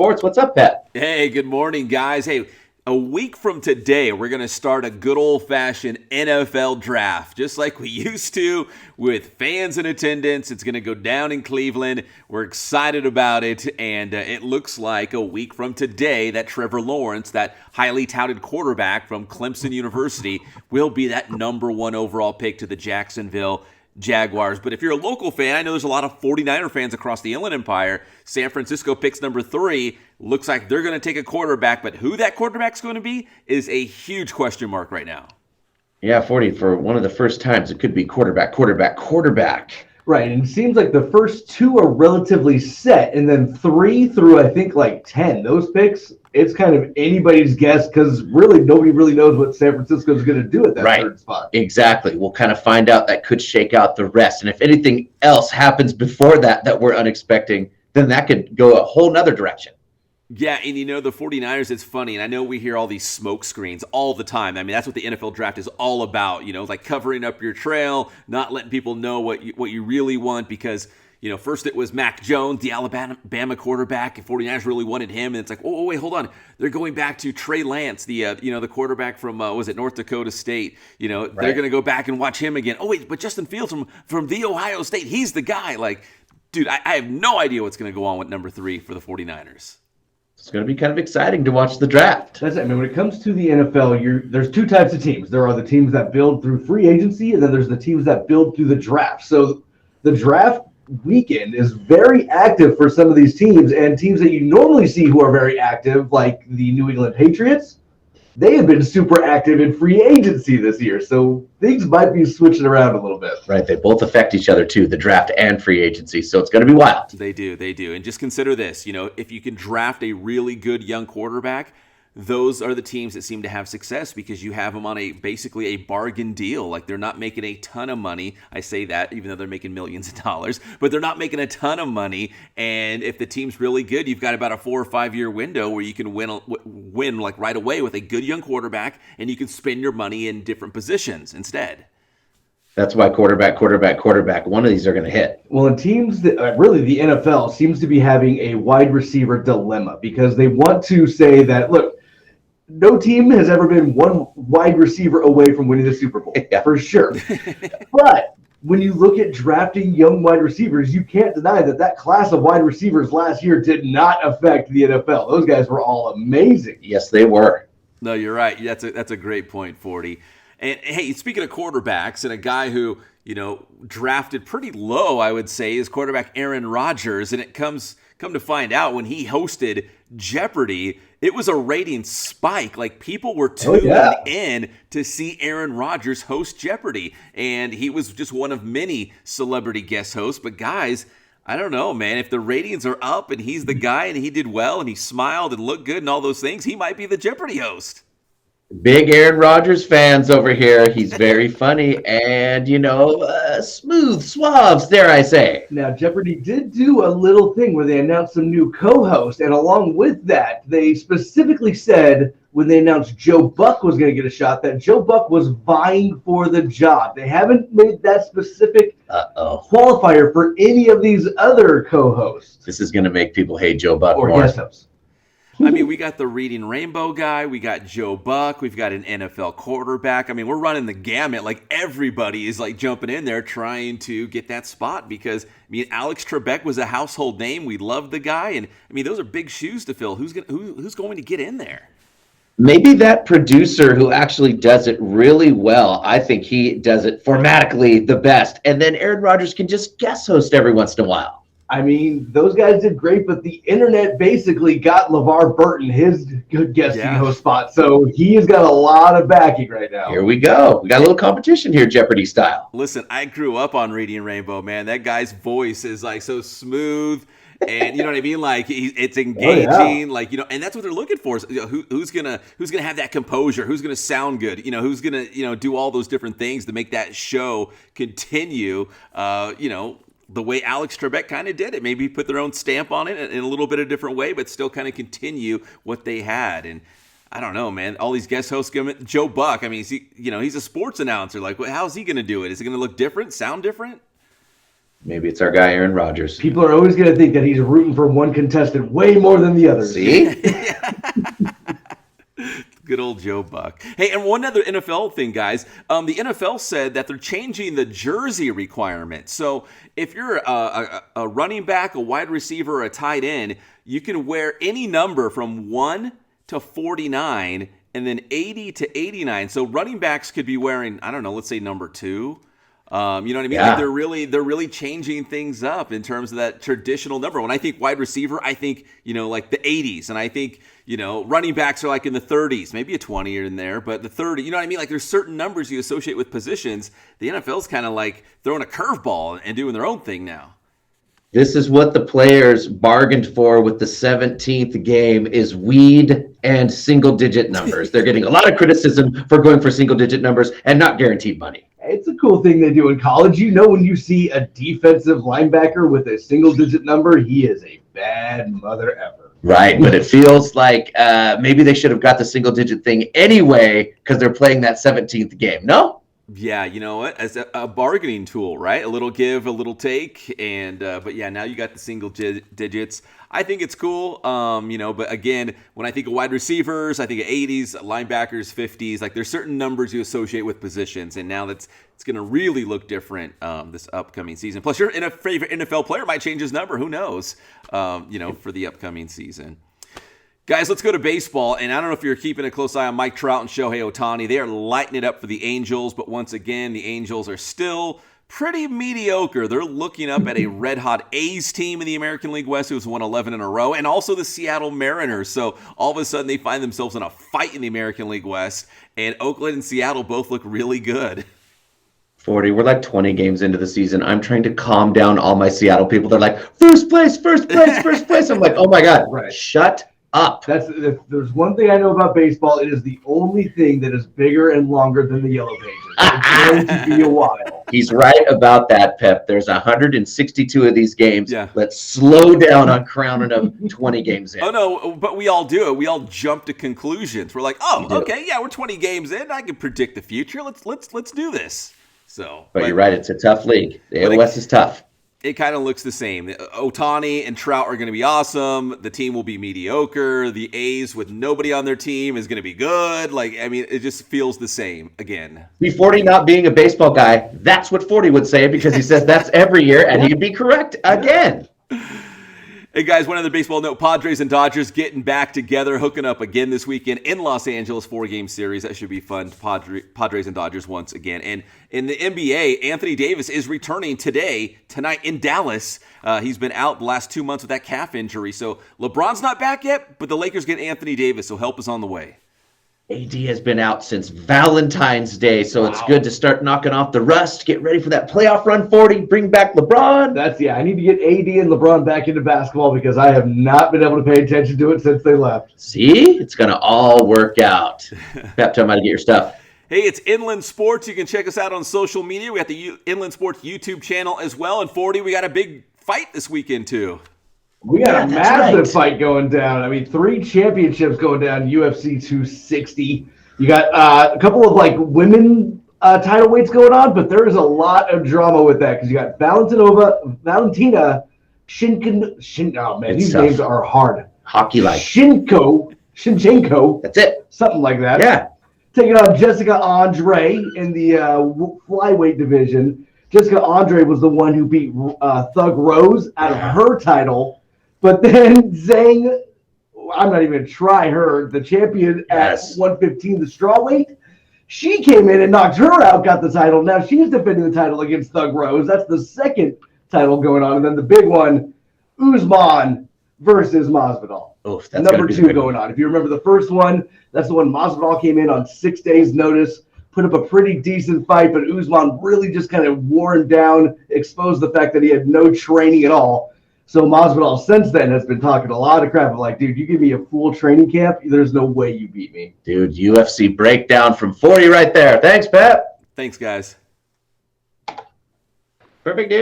Sports. What's up, Pat? Hey, good morning, guys. Hey, a week from today, we're going to start a good old-fashioned NFL draft, just like we used to with fans in attendance. It's going to go down in Cleveland. We're excited about it, and it looks like a week from today that Trevor Lawrence, that highly touted quarterback from Clemson University, will be that number one overall pick to the Jacksonville Jaguars. But if you're a local fan, I know there's a lot of 49er fans across the Inland Empire. San Francisco picks number 3. Looks like they're going to take a quarterback, but who that quarterback's going to be is a huge question mark right now. Yeah, 40 for one of the first times. It could be quarterback. Right, and it seems like the first 2 are relatively set, and then 3 through, I think, like 10. Those picks, it's kind of anybody's guess because really nobody really knows what San Francisco is going to do at that third spot. Exactly. We'll kind of find out. That could shake out the rest. And if anything else happens before that we're unexpecting, then that could go a whole nother direction. Yeah, and the 49ers, it's funny, and I know we hear all these smoke screens all the time. I mean, that's what the NFL draft is all about, like covering up your trail, not letting people know what you really want because, first it was Mac Jones, the Alabama quarterback, and 49ers really wanted him, and it's like, oh, wait, hold on. They're going back to Trey Lance, the quarterback from, North Dakota State. They're going to go back and watch him again. Oh, wait, but Justin Fields from the Ohio State, he's the guy. Like, dude, I have no idea what's going to go on with number 3 for the 49ers. It's going to be kind of exciting to watch the draft. That's it. I mean, when it comes to the NFL, there's 2 types of teams. There are the teams that build through free agency, and then there's the teams that build through the draft. So the draft weekend is very active for some of these teams, and teams that you normally see who are very active, like the New England Patriots, they have been super active in free agency this year. So things might be switching around a little bit. Right. They both affect each other, too, the draft and free agency. So it's going to be wild. They do. And just consider this, if you can draft a really good young quarterback, those are the teams that seem to have success because you have them on basically a bargain deal. Like they're not making a ton of money. I say that even though they're making millions of dollars, but they're not making a ton of money. And if the team's really good, you've got about a 4 or 5 year window where you can win like right away with a good young quarterback, and you can spend your money in different positions instead. That's why quarterback. One of these are going to hit. Well, in teams that really the NFL seems to be having a wide receiver dilemma because they want to say that, look, no team has ever been one wide receiver away from winning the Super Bowl, for sure. But when you look at drafting young wide receivers, you can't deny that class of wide receivers last year did not affect the NFL. Those guys were all amazing. Yes, they were. No, you're right. That's a great point, 40. And hey, speaking of quarterbacks and a guy who, drafted pretty low, I would say, is quarterback Aaron Rodgers. And come to find out when he hosted Jeopardy, it was a rating spike. Like people were tuned in to see Aaron Rodgers host Jeopardy. And he was just one of many celebrity guest hosts. But guys, I don't know, man. If the ratings are up and he's the guy and he did well and he smiled and looked good and all those things, he might be the Jeopardy host. Big Aaron Rodgers fans over here. He's very funny and, smooth, suave, dare I say. Now, Jeopardy did do a little thing where they announced some new co-hosts, and along with that, they specifically said when they announced Joe Buck was going to get a shot, that Joe Buck was vying for the job. They haven't made that specific qualifier for any of these other co-hosts. This is going to make people hate Joe Buck or more. Guest hosts. I mean, we got the Reading Rainbow guy. We got Joe Buck. We've got an NFL quarterback. I mean, we're running the gamut. Like, everybody is, jumping in there trying to get that spot because, Alex Trebek was a household name. We loved the guy. And, those are big shoes to fill. Who's going to get in there? Maybe that producer who actually does it really well. I think he does it formatically the best. And then Aaron Rodgers can just guest host every once in a while. Those guys did great, but the internet basically got LeVar Burton his guesting host spot. So he's got a lot of backing right now. Here we go. We got a little competition here, Jeopardy style. Listen, I grew up on Reading Rainbow, man. That guy's voice is so smooth. And you know what I mean? It's engaging, and that's what they're looking for. Who's gonna have that composure? Who's gonna sound good? Who's gonna do all those different things to make that show continue? The way Alex Trebek kind of did it. Maybe put their own stamp on it in a little bit of a different way, but still kind of continue what they had. And I don't know, man. All these guest hosts, Joe Buck. He's a sports announcer. How's he going to do it? Is it going to look different? Sound different? Maybe it's our guy, Aaron Rodgers. People are always going to think that he's rooting for one contestant way more than the others. See? Good old Joe Buck. Hey, and one other NFL thing, guys. The NFL said that they're changing the jersey requirement. So if you're a running back, a wide receiver, or a tight end, you can wear any number from 1 to 49 and then 80 to 89. So running backs could be wearing, I don't know, let's say number 2. You know what I mean? Yeah. Like they're really changing things up in terms of that traditional number. When I think wide receiver, I think, like the 80s. And I think, running backs are like in the 30s, maybe a 20 in there, but the 30, you know what I mean? Like there's certain numbers you associate with positions. The NFL's kind of like throwing a curveball and doing their own thing now. This is what the players bargained for with the 17th game is weed and single-digit numbers. They're getting a lot of criticism for going for single-digit numbers and not guaranteed money. It's a cool thing they do in college. When you see a defensive linebacker with a single-digit number, he is a bad mother ever. Right, but it feels like maybe they should have got the single-digit thing anyway because they're playing that 17th game. No? Yeah, you know what? As a bargaining tool, right? A little give, a little take, and but yeah, now you got the single digits. I think it's cool, but again, when I think of wide receivers, I think of 80s, linebackers, 50s. Like there's certain numbers you associate with positions, and now it's going to really look different this upcoming season. Plus, your favorite NFL player might change his number. Who knows? For the upcoming season. Guys, let's go to baseball, and I don't know if you're keeping a close eye on Mike Trout and Shohei Ohtani. They are lighting it up for the Angels, but once again, the Angels are still pretty mediocre. They're looking up at a red-hot A's team in the American League West who's won 11 in a row, and also the Seattle Mariners. So all of a sudden, they find themselves in a fight in the American League West, and Oakland and Seattle both look really good. 40. We're like 20 games into the season. I'm trying to calm down all my Seattle people. They're like, first place, first place, first place. I'm like, oh my God, right. Shut up. If there's one thing I know about baseball, it is the only thing that is bigger and longer than the Yellow Pages. It's going to be a while. He's right about that, Pep. There's 162 of these games. Yeah. Let's slow down on crowning them 20 games in. Oh, no, but we all do it. We all jump to conclusions. We're like, oh, okay, yeah, we're 20 games in. I can predict the future. Let's do this. But you're right. It's a tough league. The AL West is tough. It kind of looks the same. Ohtani and Trout are going to be awesome. The team will be mediocre. The A's with nobody on their team is going to be good. It just feels the same again. 40 not being a baseball guy, that's what 40 would say because he says that's every year, and he'd be correct again. Hey, guys, one other baseball note. Padres and Dodgers getting back together, hooking up again this weekend in Los Angeles, 4-game series. That should be fun. Padres and Dodgers once again. And in the NBA, Anthony Davis is returning tonight in Dallas. He's been out the last 2 months with that calf injury. So LeBron's not back yet, but the Lakers get Anthony Davis, so help is on the way. AD has been out since Valentine's Day, so It's good to start knocking off the rust, get ready for that playoff run, 40, bring back LeBron. I need to get AD and LeBron back into basketball because I have not been able to pay attention to it since they left. See? It's going to all work out. Pep, tell me how to get your stuff. Hey, it's Inland Sports. You can check us out on social media. We got the Inland Sports YouTube channel as well. And 40, we got a big fight this weekend, too. We got a massive fight going down. 3 championships going down, UFC 260. You got a couple of women title weights going on, but there is a lot of drama with that because you got Valentina these names are hard. Hockey-like. Shinchenko. That's it. Something like that. Yeah. Taking on Jessica Andre in the flyweight division. Jessica Andre was the one who beat Thug Rose out of her title. But then Zhang, I'm not even going to try her, the champion at 115, the strawweight, she came in and knocked her out, got the title. Now she's defending the title against Thug Rose. That's the second title going on. And then the big one, Usman versus Masvidal. That's number 2 going on. If you remember the first one, that's the one Masvidal came in on 6 days' notice, put up a pretty decent fight, but Usman really just kind of wore him down, exposed the fact that he had no training at all. So Masvidal since then has been talking a lot of crap. Like, dude, you give me a full training camp, there's no way you beat me. Dude, UFC breakdown from 40 right there. Thanks, Pat. Thanks, guys. Perfect, dude.